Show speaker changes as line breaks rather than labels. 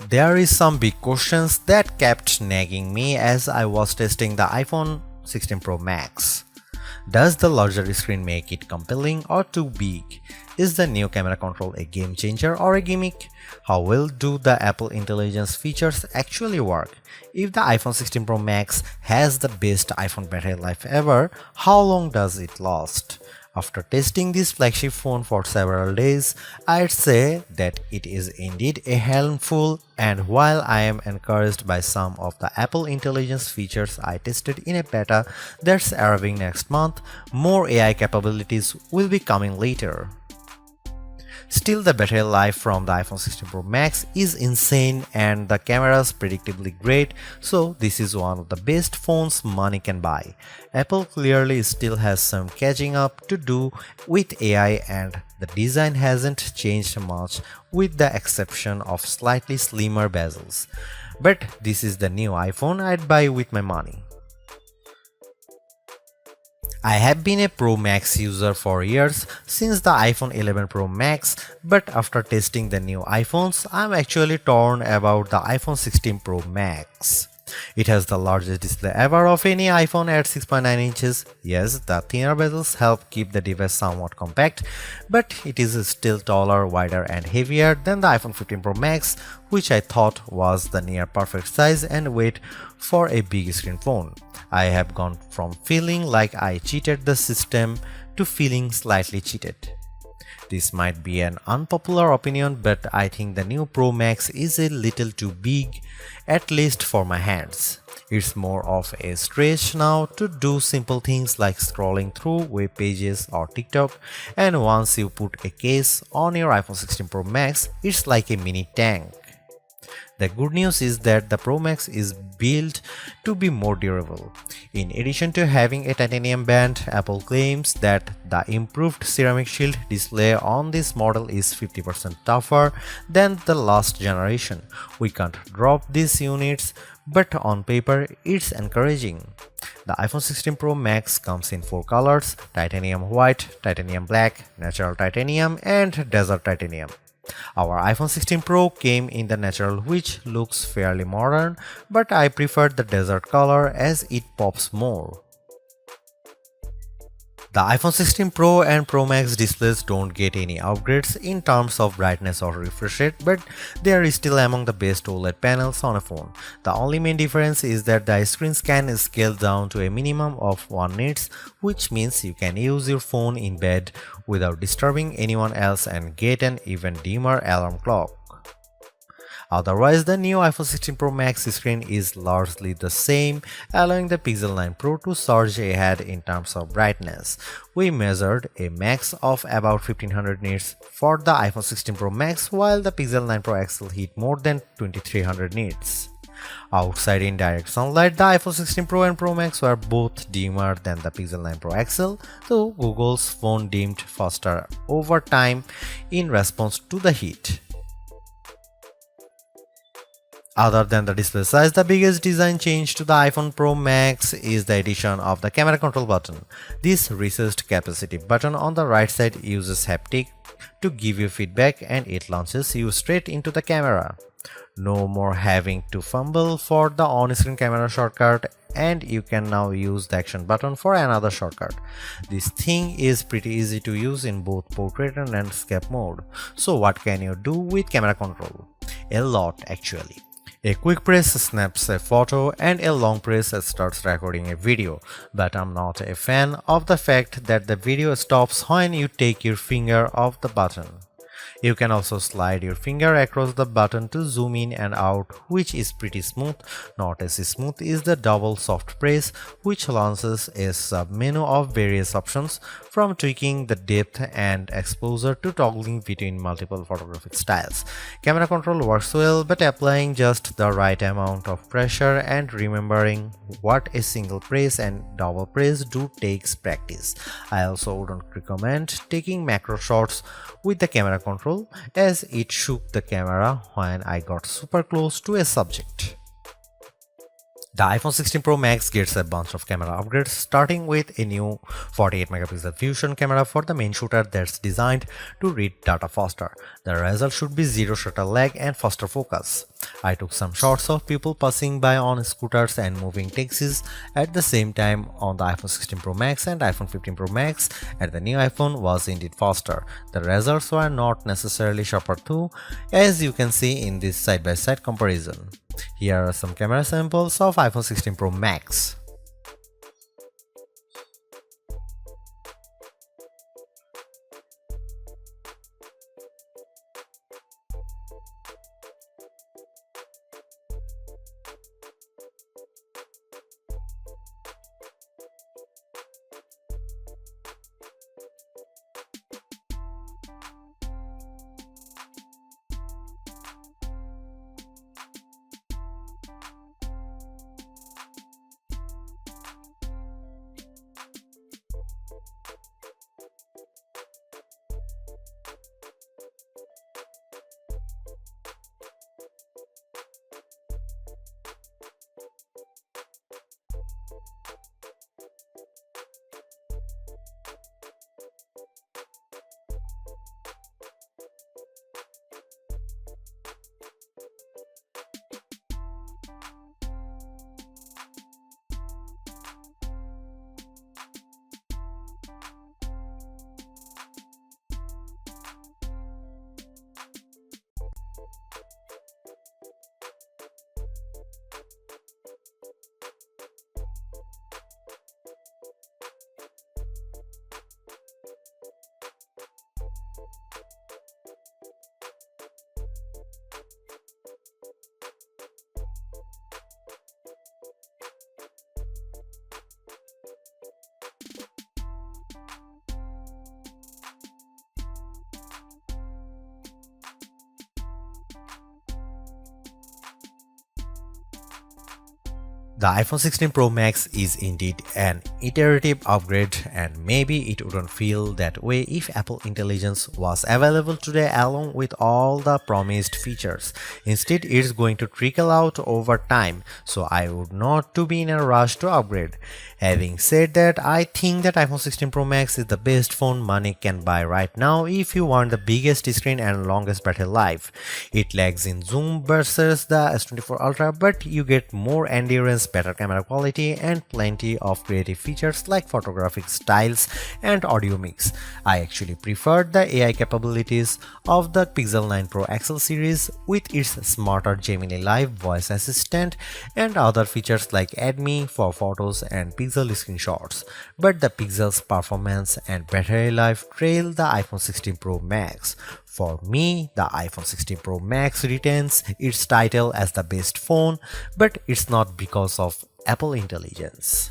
There is some big questions that kept nagging me as I was testing the iPhone 16 Pro Max. Does the larger screen make it compelling or too big? Is the new camera control a game changer or a gimmick? How well do the Apple Intelligence features actually work? If the iPhone 16 Pro Max has the best iPhone battery life ever, how long does it last? After testing this flagship phone for several days, I'd say that it is indeed a handful, and while I am encouraged by some of the Apple Intelligence features I tested in a beta that's arriving next month, more AI capabilities will be coming later. Still, the battery life from the iPhone 16 Pro Max is insane and the camera's predictably great, so this is one of the best phones money can buy. Apple clearly still has some catching up to do with AI, and the design hasn't changed much with the exception of slightly slimmer bezels. But this is the new iPhone I'd buy with my money. I have been a Pro Max user for years, since the iPhone 11 Pro Max, but after testing the new iPhones, I'm actually torn about the iPhone 16 Pro Max. It has the largest display ever of any iPhone at 6.9 inches. Yes, the thinner bezels help keep the device somewhat compact, but it is still taller, wider and heavier than the iPhone 15 Pro Max, which I thought was the near perfect size and weight for a big screen phone. I have gone from feeling like I cheated the system to feeling slightly cheated. This might be an unpopular opinion, but I think the new Pro Max is a little too big, at least for my hands. It's more of a stretch now to do simple things like scrolling through web pages or TikTok, and once you put a case on your iPhone 16 Pro Max, it's like a mini tank. The good news is that the Pro Max is built to be more durable. In addition to having a titanium band, Apple claims that the improved ceramic shield display on this model is 50% tougher than the last generation. We can't drop these units, but on paper it's encouraging. The iPhone 16 Pro Max comes in 4 colors: titanium white, titanium black, natural titanium and desert titanium. Our iPhone 16 Pro came in the natural, which looks fairly modern, but I prefer the desert color as it pops more. The iPhone 16 Pro and Pro Max displays don't get any upgrades in terms of brightness or refresh rate, but they are still among the best OLED panels on a phone. The only main difference is that the screens can scale down to a minimum of 1 nits, which means you can use your phone in bed without disturbing anyone else and get an even dimmer alarm clock. Otherwise, the new iPhone 16 Pro Max screen is largely the same, allowing the Pixel 9 Pro to surge ahead in terms of brightness. We measured a max of about 1500 nits for the iPhone 16 Pro Max, while the Pixel 9 Pro XL hit more than 2300 nits. Outside in direct sunlight, the iPhone 16 Pro and Pro Max were both dimmer than the Pixel 9 Pro XL, though Google's phone dimmed faster over time in response to the heat. Other than the display size, the biggest design change to the iPhone Pro Max is the addition of the camera control button. This recessed capacitive button on the right side uses haptic to give you feedback, and it launches you straight into the camera. No more having to fumble for the on-screen camera shortcut, and you can now use the action button for another shortcut. This thing is pretty easy to use in both portrait and landscape mode. So what can you do with camera control? A lot, actually. A quick press snaps a photo and a long press starts recording a video, but I'm not a fan of the fact that the video stops when you take your finger off the button. You can also slide your finger across the button to zoom in and out, which is pretty smooth. Not as smooth is the double soft press, which launches a sub-menu of various options, from tweaking the depth and exposure to toggling between multiple photographic styles. Camera control works well, but applying just the right amount of pressure and remembering what a single press and double press do takes practice. I also wouldn't recommend taking macro shots with the camera control, as it shook the camera when I got super close to a subject. The iPhone 16 Pro Max gets a bunch of camera upgrades, starting with a new 48 megapixel fusion camera for the main shooter that's designed to read data faster. The result should be zero shutter lag and faster focus. I took some shots of people passing by on scooters and moving taxis at the same time on the iPhone 16 Pro Max, and iPhone 15 Pro Max and the new iPhone was indeed faster. The results were not necessarily sharper too, as you can see in this side-by-side comparison. Here are some camera samples of iPhone 16 Pro Max. The iPhone 16 Pro Max is indeed an iterative upgrade, and maybe it wouldn't feel that way if Apple Intelligence was available today along with all the promised features. Instead, it's going to trickle out over time, so I would not to be in a rush to upgrade. Having said that, I think that iPhone 16 Pro Max is the best phone money can buy right now if you want the biggest screen and longest battery life. It lags in zoom versus the S24 Ultra, but you get more endurance, better camera quality, and plenty of creative features like photographic styles and audio mix. I actually preferred the AI capabilities of the Pixel 9 Pro XL series with its smarter Gemini Live voice assistant and other features like Add Me for photos and Pixel screenshots. But the Pixel's performance and battery life trail the iPhone 16 Pro Max. For me, the iPhone 16 Pro Max retains its title as the best phone, but it's not because of Apple Intelligence.